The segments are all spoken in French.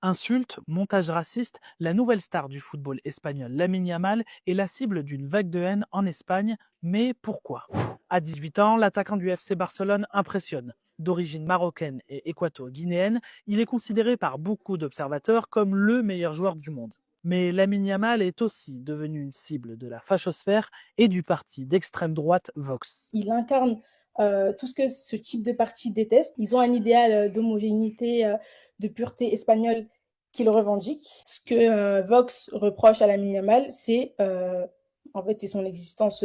Insultes, montages racistes, la nouvelle star du football espagnol Lamine Yamal est la cible d'une vague de haine en Espagne. Mais pourquoi? À 18 ans, l'attaquant du FC Barcelone impressionne. D'origine marocaine et équato-guinéenne, il est considéré par beaucoup d'observateurs comme le meilleur joueur du monde. Mais Lamine Yamal est aussi devenu une cible de la fachosphère et du parti d'extrême droite Vox. Il incarne tout ce que ce type de parti déteste. Ils ont un idéal d'homogénéité, de pureté espagnole qu'ils revendiquent. Ce que Vox reproche à Lamine Yamal, c'est son existence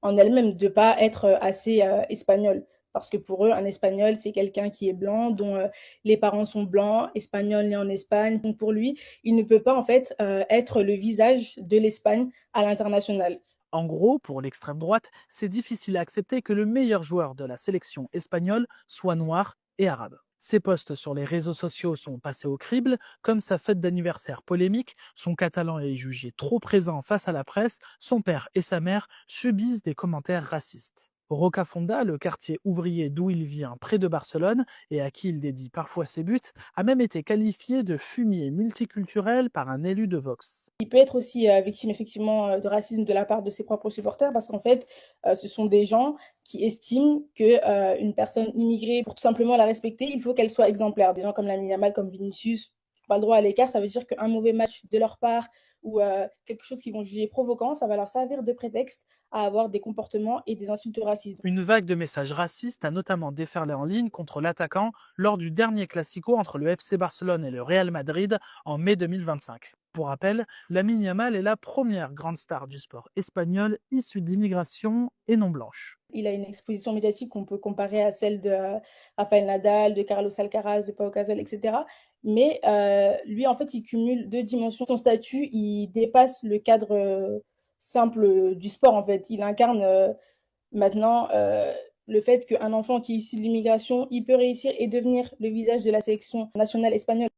en elle-même, de pas être assez espagnol. Parce que pour eux, un espagnol, c'est quelqu'un qui est blanc, dont les parents sont blancs, espagnol né en Espagne. Donc pour lui, il ne peut pas en fait être le visage de l'Espagne à l'international. En gros, pour l'extrême droite, c'est difficile à accepter que le meilleur joueur de la sélection espagnole soit noir et arabe. Ses posts sur les réseaux sociaux sont passés au crible, comme sa fête d'anniversaire polémique, son catalan est jugé trop présent face à la presse, son père et sa mère subissent des commentaires racistes. Rocafonda, le quartier ouvrier d'où il vient près de Barcelone et à qui il dédie parfois ses buts, a même été qualifié de fumier multiculturel par un élu de Vox. Il peut être aussi victime effectivement de racisme de la part de ses propres supporters parce qu'en fait, ce sont des gens qui estiment que une personne immigrée, pour tout simplement la respecter, il faut qu'elle soit exemplaire. Des gens comme Lamine Yamal, comme Vinicius, pas le droit à l'écart, ça veut dire qu'un mauvais match de leur part ou quelque chose qu'ils vont juger provoquant, ça va leur servir de prétexte à avoir des comportements et des insultes racistes. Une vague de messages racistes a notamment déferlé en ligne contre l'attaquant lors du dernier Classico entre le FC Barcelone et le Real Madrid en mai 2025. Pour rappel, Lamine Yamal est la première grande star du sport espagnol issue d'immigration et non blanche. Il a une exposition médiatique qu'on peut comparer à celle de Rafael Nadal, de Carlos Alcaraz, de Pau Gasol, etc. Mais lui, en fait, il cumule deux dimensions. Son statut, il dépasse le cadre simple du sport, en fait. Il incarne maintenant le fait qu'un enfant qui est issu de l'immigration, il peut réussir et devenir le visage de la sélection nationale espagnole.